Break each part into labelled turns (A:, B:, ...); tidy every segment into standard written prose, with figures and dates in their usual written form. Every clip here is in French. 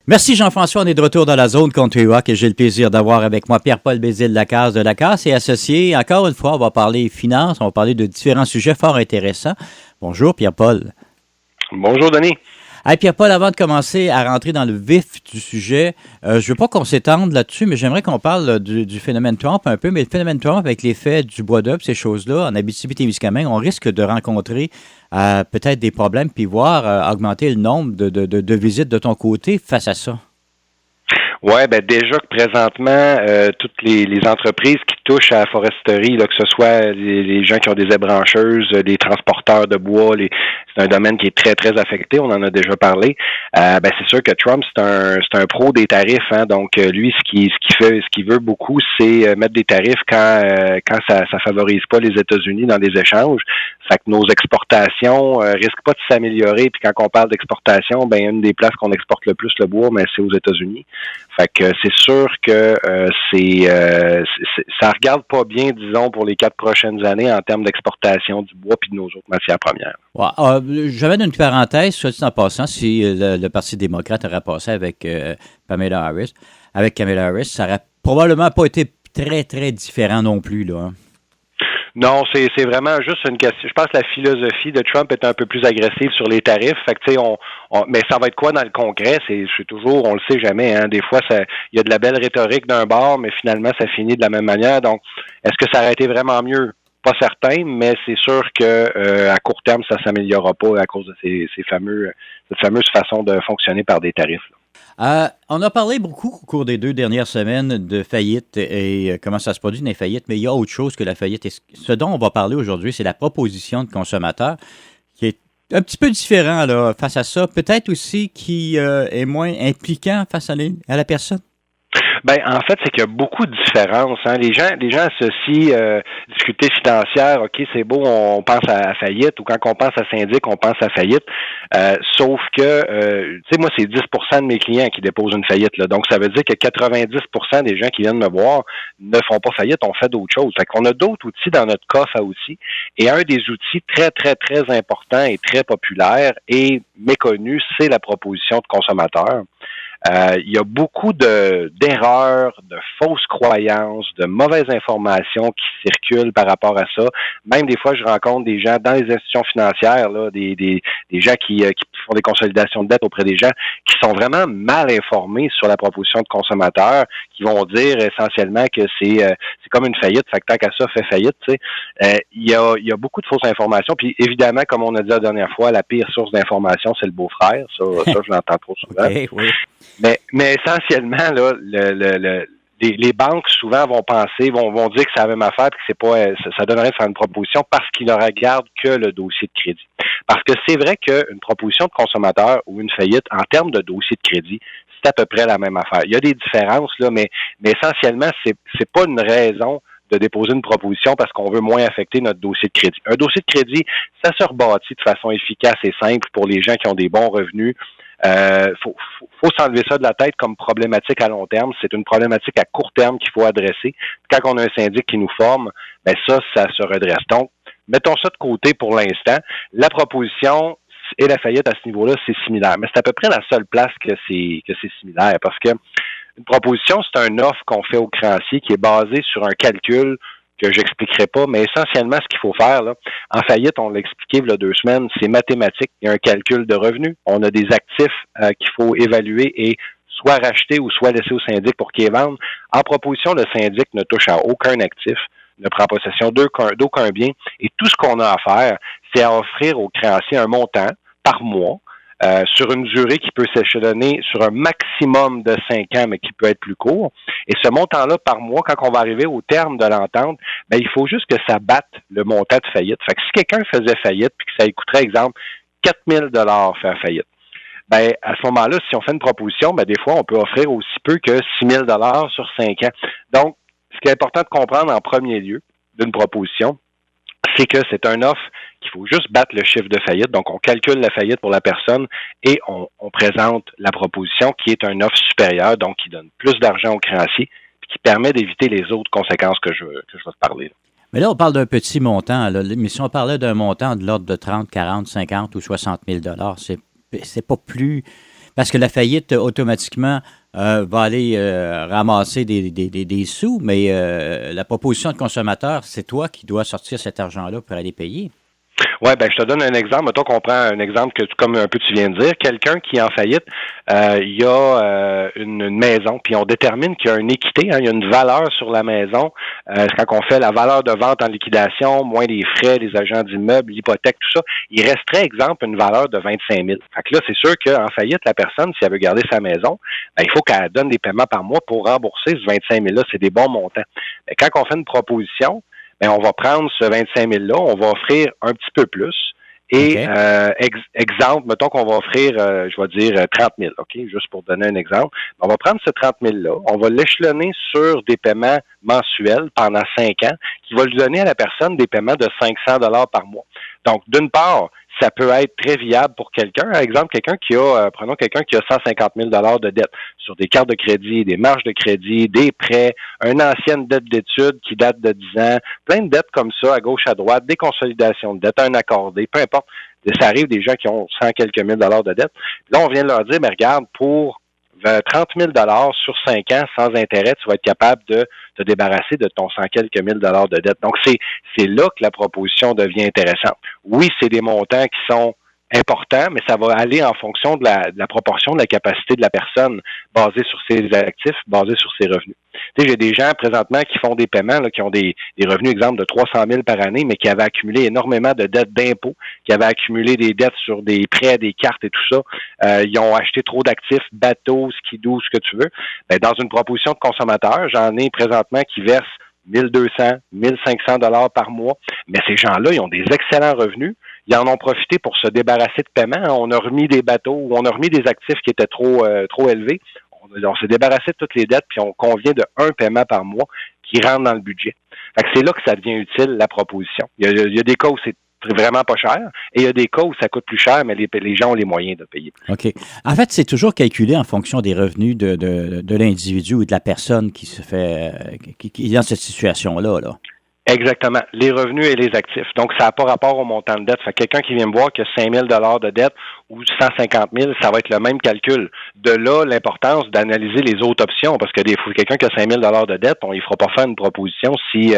A: Merci Jean-François, on est de retour dans la zone Country Rock et j'ai le plaisir d'avoir avec moi Pierre-Paul Bézile-Lacasse de Lacasse et Associés. Encore une fois, on va parler finances, on va parler de différents sujets fort intéressants. Bonjour Pierre-Paul.
B: Bonjour Denis.
A: Hey Pierre-Paul, avant de commencer à rentrer dans le vif du sujet, je ne veux pas qu'on s'étende là-dessus, mais j'aimerais qu'on parle du phénomène Trump un peu. Mais le phénomène Trump, avec l'effet du bois d'œuf, ces choses-là, en Abitibi-Témiscamingue, on risque de rencontrer peut-être des problèmes, puis voir augmenter le nombre de visites de ton côté face à ça.
B: Oui, déjà que présentement, toutes les entreprises qui touchent à la foresterie, là, que ce soit les gens qui ont des ébrancheuses, les transporteurs de bois, c'est un domaine qui est très, très affecté, on en a déjà parlé. C'est sûr que Trump, c'est un pro des tarifs, hein, donc lui, ce qu'il veut beaucoup, c'est mettre des tarifs quand ça favorise pas les États-Unis dans des échanges. Fait que nos exportations risquent pas de s'améliorer. Puis quand on parle d'exportation, une des places qu'on exporte le plus le bois, mais c'est aux États-Unis. Fait que c'est sûr que ça regarde pas bien, disons, pour les 4 prochaines années en termes d'exportation du bois puis de nos autres matières premières.
A: Ouais, j'avais une parenthèse, soit dit en passant, si le Parti démocrate aurait passé avec Kamala Harris, ça aurait probablement pas été très, très différent non plus, là. Hein.
B: Non, c'est vraiment juste une question. Je pense que la philosophie de Trump est un peu plus agressive sur les tarifs. Fait que tu sais, mais ça va être quoi dans le Congrès? C'est toujours, on le sait jamais. Hein. Des fois, il y a de la belle rhétorique d'un bord, mais finalement, ça finit de la même manière. Donc, est-ce que ça aurait été vraiment mieux? Pas certain, mais c'est sûr que à court terme, ça s'améliorera pas à cause de cette fameuse façon de fonctionner par des tarifs.
A: On a parlé beaucoup au cours des 2 dernières semaines de faillite et comment ça se produit dans les faillites, mais il y a autre chose que la faillite. Et ce dont on va parler aujourd'hui, c'est la proposition de consommateur qui est un petit peu différent là, face à ça, peut-être aussi qui est moins impliquant face à la personne.
B: En fait, c'est qu'il y a beaucoup de différences. Hein. Les gens associent difficulté financière, OK, c'est beau, on pense à faillite, ou quand on pense à syndic, on pense à faillite. Sauf que, tu sais, moi, c'est 10% de mes clients qui déposent une faillite. Là. Donc, ça veut dire que 90% des gens qui viennent me voir ne font pas faillite, on fait d'autres choses. Fait qu'on a d'autres outils dans notre coffre à outils. Et un des outils très, très, très importants et très populaire et méconnu, c'est la proposition de consommateur. Il y a beaucoup d'erreurs, de fausses croyances, de mauvaises informations qui circulent par rapport à ça. Même des fois, je rencontre des gens dans les institutions financières, là, des gens qui font des consolidations de dette auprès des gens, qui sont vraiment mal informés sur la proposition de consommateur, qui vont dire essentiellement que c'est comme une faillite, fait que tant qu'à ça, fait faillite, tu sais. Il y a beaucoup de fausses informations, puis évidemment, comme on a dit la dernière fois, la pire source d'information, c'est le beau-frère. Ça je l'entends trop souvent.
A: Okay, oui.
B: Mais essentiellement, là, les banques souvent vont dire que c'est la même affaire, puis que c'est pas, ça donnerait de faire une proposition parce qu'ils ne regardent que le dossier de crédit. Parce que c'est vrai qu'une proposition de consommateur ou une faillite, en termes de dossier de crédit, c'est à peu près la même affaire. Il y a des différences, là, mais essentiellement, c'est pas une raison de déposer une proposition parce qu'on veut moins affecter notre dossier de crédit. Un dossier de crédit, ça se rebâtit de façon efficace et simple pour les gens qui ont des bons revenus. Faut s'enlever ça de la tête comme problématique à long terme. C'est une problématique à court terme qu'il faut adresser. Quand on a un syndic qui nous forme, ça se redresse. Donc, mettons ça de côté pour l'instant. La proposition et la faillite à ce niveau-là, c'est similaire. Mais c'est à peu près la seule place que c'est similaire parce que une proposition, c'est un offre qu'on fait au créancier qui est basé sur un calcul que j'expliquerai pas, mais essentiellement, ce qu'il faut faire, là, en faillite, on l'a expliqué il y a 2 semaines, c'est mathématique. Il y a un calcul de revenus. On a des actifs qu'il faut évaluer et soit racheter ou soit laisser au syndic pour qu'il les vende. En proposition, le syndic ne touche à aucun actif, ne prend possession d'aucun bien. Et tout ce qu'on a à faire, c'est à offrir au créancier un montant par mois sur une durée qui peut s'échelonner sur un maximum de 5 ans, mais qui peut être plus court. Et ce montant-là, par mois, quand on va arriver au terme de l'entente, il faut juste que ça batte le montant de faillite. Fait que si quelqu'un faisait faillite, puis que ça lui coûterait, exemple, 4 000 $ faire faillite, à ce moment-là, si on fait une proposition, des fois, on peut offrir aussi peu que 6 000 $ sur 5 ans. Donc, ce qui est important de comprendre en premier lieu d'une proposition, c'est que c'est une offre qu'il faut juste battre le chiffre de faillite. Donc, on calcule la faillite pour la personne et on présente la proposition qui est une offre supérieure, donc qui donne plus d'argent au créancier et qui permet d'éviter les autres conséquences que je vais te parler.
A: Mais là, on parle d'un petit montant. Là. Mais si on parlait d'un montant de l'ordre de 30, 40, 50 ou 60 000 $, c'est pas plus... Parce que la faillite, automatiquement, va aller ramasser des sous, mais la proposition de consommateur, c'est toi qui dois sortir cet argent-là pour aller payer.
B: Oui, ben je te donne un exemple. Mettons qu'on prend un exemple que comme un peu tu viens de dire, quelqu'un qui est en faillite, il y a une maison, puis on détermine qu'il y a une équité, il y a une valeur sur la maison. Quand on fait la valeur de vente en liquidation, moins les frais, les agents d'immeuble, l'hypothèque, tout ça, il resterait, exemple, une valeur de 25 000. Fait que là, c'est sûr qu'en faillite, la personne, si elle veut garder sa maison, ben, il faut qu'elle donne des paiements par mois pour rembourser ce 25 000-là. C'est des bons montants. Mais quand on fait une proposition, bien, on va prendre ce 25 000-là, on va offrir un petit peu plus. Et exemple, mettons qu'on va offrir, je vais dire 30 000, OK, juste pour donner un exemple. On va prendre ce 30 000-là, on va l'échelonner sur des paiements mensuels pendant 5 ans, qui va lui donner à la personne des paiements de 500 $ par mois. Donc, d'une part, ça peut être très viable pour quelqu'un. Par exemple, prenons quelqu'un qui a 150 000 $ de dette sur des cartes de crédit, des marges de crédit, des prêts, une ancienne dette d'études qui date de 10 ans, plein de dettes comme ça, à gauche, à droite, des consolidations de dette, un accordé, peu importe. Ça arrive des gens qui ont 100 quelques mille dollars de dette. Puis là, on vient de leur dire, mais regarde, pour 30 000 $ sur 5 ans sans intérêt, tu vas être capable de te débarrasser de ton 100 quelques mille dollars de dette. Donc, c'est là que la proposition devient intéressante. Oui, c'est des montants qui sont importants, mais ça va aller en fonction de la proportion de la capacité de la personne basée sur ses actifs, basée sur ses revenus. Tu sais, j'ai des gens présentement qui font des paiements, là, qui ont des revenus, exemple, de 300 000 par année, mais qui avaient accumulé énormément de dettes d'impôts, qui avaient accumulé des dettes sur des prêts, des cartes et tout ça. Ils ont acheté trop d'actifs, bateaux, skidoo, ce que tu veux. Ben, dans une proposition de consommateur, j'en ai présentement qui versent 1200, 1500 $ par mois. Mais ces gens-là, ils ont des excellents revenus. Ils en ont profité pour se débarrasser de paiements. On a remis des bateaux ou on a remis des actifs qui étaient trop élevés. On s'est débarrassé de toutes les dettes, puis on convient de un paiement par mois qui rentre dans le budget. Fait que c'est là que ça devient utile, la proposition. Il y a des cas où c'est vraiment pas cher, et il y a des cas où ça coûte plus cher, mais les gens ont les moyens de payer plus.
A: OK. En fait, c'est toujours calculé en fonction des revenus de l'individu ou de la personne qui se fait qui est dans cette situation-là, là.
B: Exactement. Les revenus et les actifs. Donc, ça n'a pas rapport au montant de dette. Fait que quelqu'un qui vient me voir qui a 5 000 $ de dette ou 150 000, ça va être le même calcul. De là, l'importance d'analyser les autres options, parce que des fois, quelqu'un qui a 5 000 $ de dette, il ne fera pas faire une proposition si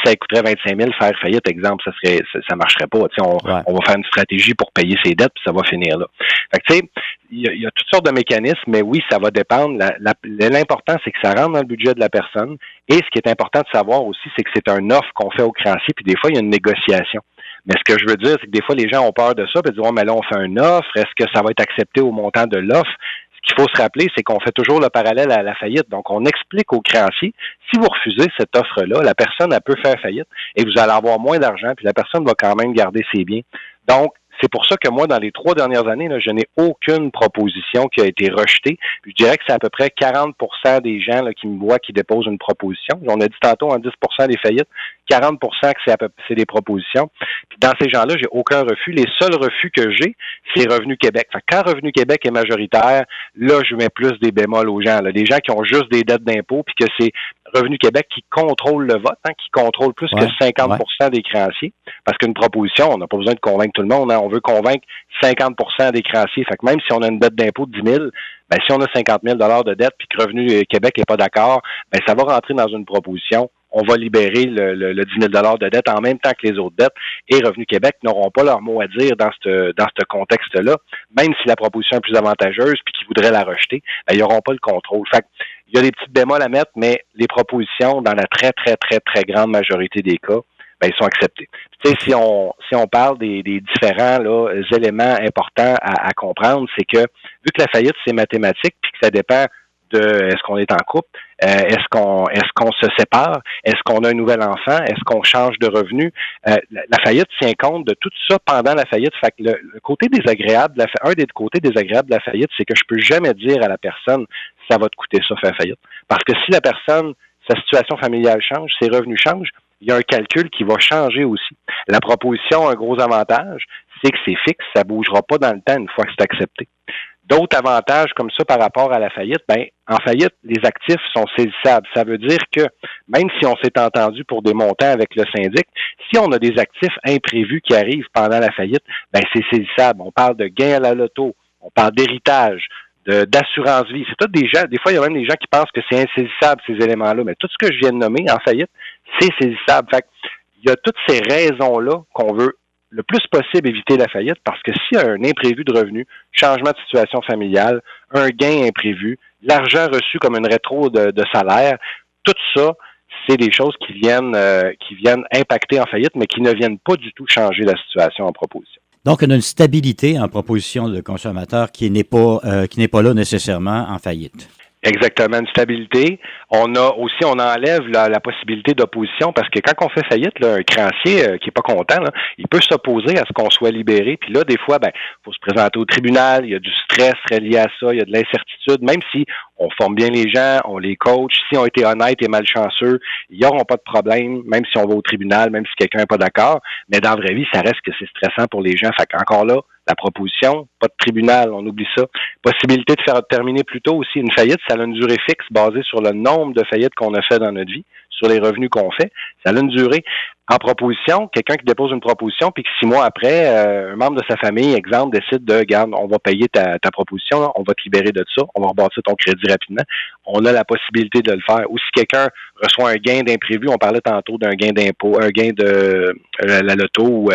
B: ça coûterait 25 000 faire faillite, exemple, ça marcherait pas. On va faire une stratégie pour payer ses dettes, puis ça va finir là. Fait que, tu sais, il y a toutes sortes de mécanismes, mais oui, ça va dépendre. L'important, c'est que ça rentre dans le budget de la personne. Et ce qui est important de savoir aussi, c'est que c'est un offre qu'on fait au créancier, puis des fois, il y a une négociation. Mais ce que je veux dire, c'est que des fois, les gens ont peur de ça, puis ils disent, mais là, on fait une offre, est-ce que ça va être accepté au montant de l'offre? Ce qu'il faut se rappeler, c'est qu'on fait toujours le parallèle à la faillite. Donc, on explique au créancier, si vous refusez cette offre-là, la personne, elle peut faire faillite et vous allez avoir moins d'argent, puis la personne va quand même garder ses biens. Donc, c'est pour ça que moi, dans les 3 dernières années, là, je n'ai aucune proposition qui a été rejetée. Puis je dirais que c'est à peu près 40 % des gens là, qui me voient qui déposent une proposition. On a dit tantôt en 10 % des faillites, 40 % que c'est des propositions. Puis dans ces gens-là, j'ai aucun refus. Les seuls refus que j'ai, c'est Revenu Québec. Fait que quand Revenu Québec est majoritaire, là, je mets plus des bémols aux gens. Là. Des gens qui ont juste des dettes d'impôt, puis que c'est Revenu Québec qui contrôle le vote, qui contrôle plus que 50 % des créanciers. Parce qu'une proposition, on n'a pas besoin de convaincre tout le monde. On veut convaincre 50 % des créanciers. Fait que même si on a une dette d'impôt de 10 000, ben, si on a 50 000 $ de dette puis que Revenu Québec n'est pas d'accord, ben, ça va rentrer dans une proposition. On va libérer le 10 000 $ de dette en même temps que les autres dettes. Et Revenu Québec n'auront pas leur mot à dire dans ce contexte-là. Même si la proposition est plus avantageuse puis qu'ils voudraient la rejeter, ben, ils n'auront pas le contrôle. Fait que, il y a des petites bémols à mettre, mais les propositions, dans la très, très, très, très grande majorité des cas, ben, ils sont acceptés. Tu sais, si on parle des différents là, éléments importants à comprendre, c'est que vu que la faillite, c'est mathématique, puis que ça dépend de est-ce qu'on est en couple, est-ce qu'on se sépare, est-ce qu'on a un nouvel enfant, est-ce qu'on change de revenu, la faillite tient compte de tout ça pendant la faillite. Fait que le côté désagréable, un des côtés désagréables de la faillite, c'est que je peux jamais dire à la personne ça va te coûter ça faire faillite. Parce que si la personne, sa situation familiale change, ses revenus changent, il y a un calcul qui va changer aussi. La proposition a un gros avantage, c'est que c'est fixe, ça ne bougera pas dans le temps une fois que c'est accepté. D'autres avantages comme ça par rapport à la faillite, ben en faillite, les actifs sont saisissables. Ça veut dire que même si on s'est entendu pour des montants avec le syndic, si on a des actifs imprévus qui arrivent pendant la faillite, ben c'est saisissable. On parle de gains à la loto, on parle d'héritage, d'assurance vie. C'est tout des gens, des fois, il y a même des gens qui pensent que c'est insaisissable, ces éléments-là. Mais tout ce que je viens de nommer en faillite, c'est saisissable. Fait il y a toutes ces raisons-là qu'on veut le plus possible éviter la faillite parce que s'il y a un imprévu de revenu, changement de situation familiale, un gain imprévu, l'argent reçu comme une rétro de salaire, tout ça, c'est des choses qui viennent impacter en faillite, mais qui ne viennent pas du tout changer la situation en proposition.
A: Donc, on a une stabilité en proposition de consommateur qui n'est pas là nécessairement en faillite.
B: Exactement, une stabilité. On enlève la possibilité d'opposition parce que quand on fait faillite, là, un créancier qui est pas content, là, il peut s'opposer à ce qu'on soit libéré. Puis là, des fois, faut se présenter au tribunal, il y a du stress relié à ça, il y a de l'incertitude, même si on forme bien les gens, on les coach, si on été honnête et malchanceux, ils n'auront pas de problème, même si on va au tribunal, même si quelqu'un n'est pas d'accord. Mais dans la vraie vie, ça reste que c'est stressant pour les gens. Fait qu'encore là, la proposition, pas de tribunal, on oublie ça. Possibilité de faire terminer plus tôt aussi. Une faillite, ça a une durée fixe basée sur le nombre de faillites qu'on a fait dans notre vie, sur les revenus qu'on fait. Ça a une durée. En proposition, quelqu'un qui dépose une proposition, puis que 6 mois après, un membre de sa famille, exemple, décide de, regarde, on va payer ta proposition, là, on va te libérer de ça, on va rebâtir ton crédit rapidement. On a la possibilité de le faire. Ou si quelqu'un reçoit un gain d'imprévu, on parlait tantôt d'un gain d'impôt, un gain de la loto, ou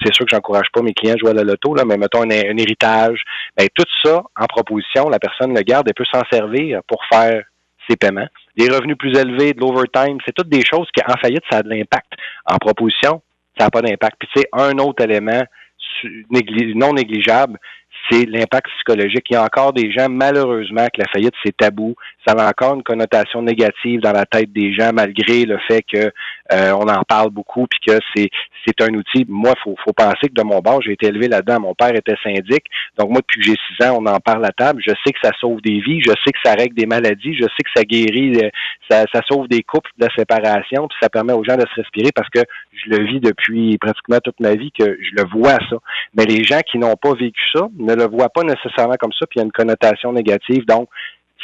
B: c'est sûr que j'encourage pas mes clients à jouer à la loto, là, mais mettons un héritage. Ben, tout ça, en proposition, la personne le garde, elle peut s'en servir pour faire ses paiements. Des revenus plus élevés, de l'overtime, c'est toutes des choses qui, en faillite, ça a de l'impact. En proposition, ça n'a pas d'impact. Puis, tu sais, un autre élément non négligeable, c'est l'impact psychologique. Il y a encore des gens, malheureusement, que la faillite, c'est tabou. Ça a encore une connotation négative dans la tête des gens, malgré le fait que on en parle beaucoup, puis que c'est un outil. Moi, faut penser que de mon bord, j'ai été élevé là-dedans. Mon père était syndic, donc moi, depuis que j'ai 6 ans, on en parle à table. Je sais que ça sauve des vies, je sais que ça règle des maladies, je sais que ça guérit, ça sauve des couples de la séparation, puis ça permet aux gens de se respirer parce que je le vis depuis pratiquement toute ma vie, que je le vois ça. Mais les gens qui n'ont pas vécu ça ne le voient pas nécessairement comme ça, puis il y a une connotation négative. Donc,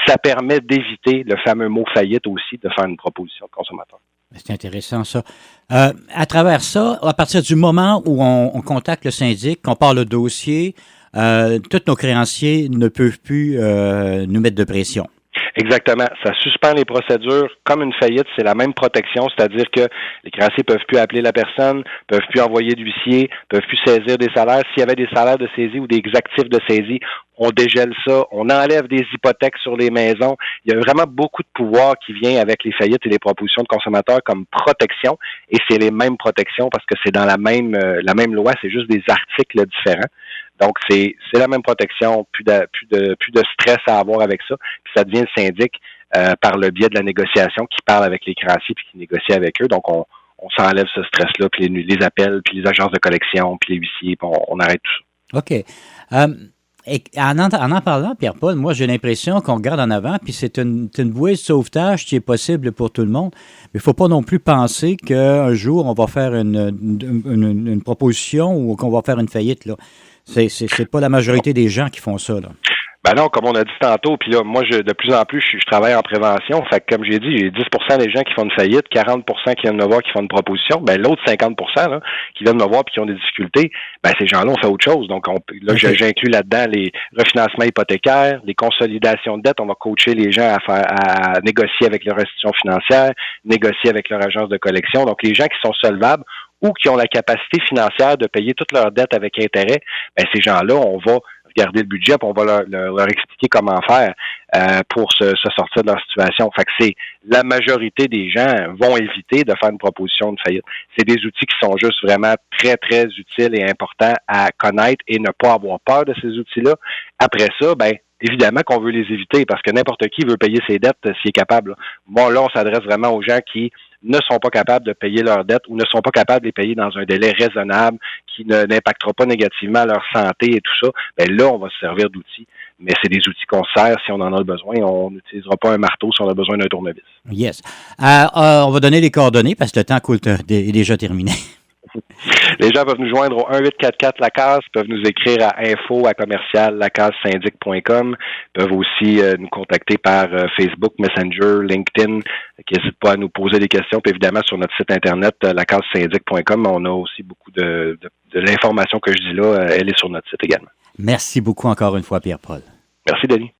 B: ça permet d'éviter le fameux mot faillite aussi, de faire une proposition de consommateur.
A: C'est intéressant, ça. À travers ça, à partir du moment où on contacte le syndic, qu'on part le dossier, tous nos créanciers ne peuvent plus nous mettre de pression.
B: Exactement. Ça suspend les procédures. Comme une faillite, c'est la même protection, c'est-à-dire que les créanciers peuvent plus appeler la personne, peuvent plus envoyer d'huissier, peuvent plus saisir des salaires. S'il y avait des salaires de saisie ou des actifs de saisie, on dégèle ça, on enlève des hypothèques sur les maisons. Il y a vraiment beaucoup de pouvoir qui vient avec les faillites et les propositions de consommateurs comme protection, et c'est les mêmes protections parce que c'est dans la même loi, c'est juste des articles différents. Donc, c'est la même protection, plus de stress à avoir avec ça. Puis ça devient le syndic par le biais de la négociation qui parle avec les créanciers puis qui négocie avec eux. Donc, on s'enlève ce stress-là, puis les appels, puis les agences de collection, puis les huissiers, puis on arrête tout ça.
A: OK. Et en parlant, Pierre-Paul, moi, j'ai l'impression qu'on regarde en avant, puis c'est une bouée de sauvetage qui est possible pour tout le monde. Mais il ne faut pas non plus penser qu'un jour, on va faire une proposition ou qu'on va faire une faillite, là. C'est pas la majorité des gens qui font ça, là.
B: Ben non, comme on a dit tantôt, puis là, moi, de plus en plus, je travaille en prévention. Fait que, comme j'ai dit, j'ai 10% des gens qui font une faillite, 40% qui viennent me voir qui font une proposition. Ben, l'autre 50%, là, qui viennent me voir puis qui ont des difficultés, ben, ces gens-là, on fait autre chose. Donc, là, j'inclus là-dedans les refinancements hypothécaires, les consolidations de dettes. On va coacher les gens à négocier avec leur institution financière, négocier avec leur agence de collection. Donc, les gens qui sont solvables ou qui ont la capacité financière de payer toutes leurs dettes avec intérêt, ben, ces gens-là, on va regarder le budget, puis on va leur expliquer comment faire pour se sortir de leur situation. Fait que la majorité des gens vont éviter de faire une proposition de faillite. C'est des outils qui sont juste vraiment très, très utiles et importants à connaître et ne pas avoir peur de ces outils-là. Après ça, ben évidemment qu'on veut les éviter parce que n'importe qui veut payer ses dettes s'il est capable. Bon, là, on s'adresse vraiment aux gens qui ne sont pas capables de payer leurs dettes ou ne sont pas capables de les payer dans un délai raisonnable qui n'impactera pas négativement leur santé et tout ça. Ben là, on va se servir d'outils. Mais c'est des outils qu'on sert si on en a le besoin. On n'utilisera pas un marteau si on a besoin d'un tournevis.
A: Yes. On va donner les coordonnées parce que le temps est déjà terminé.
B: Les gens peuvent nous joindre au 1-844-LACASE, peuvent nous écrire à info@commercial-lacasesyndic.com, peuvent aussi nous contacter par Facebook, Messenger, LinkedIn, qui n'hésitent pas à nous poser des questions. Puis évidemment, sur notre site internet, lacasesyndic.com, on a aussi beaucoup de l'information que je dis là, elle est sur notre site également.
A: Merci beaucoup encore une fois, Pierre-Paul.
B: Merci, Denis.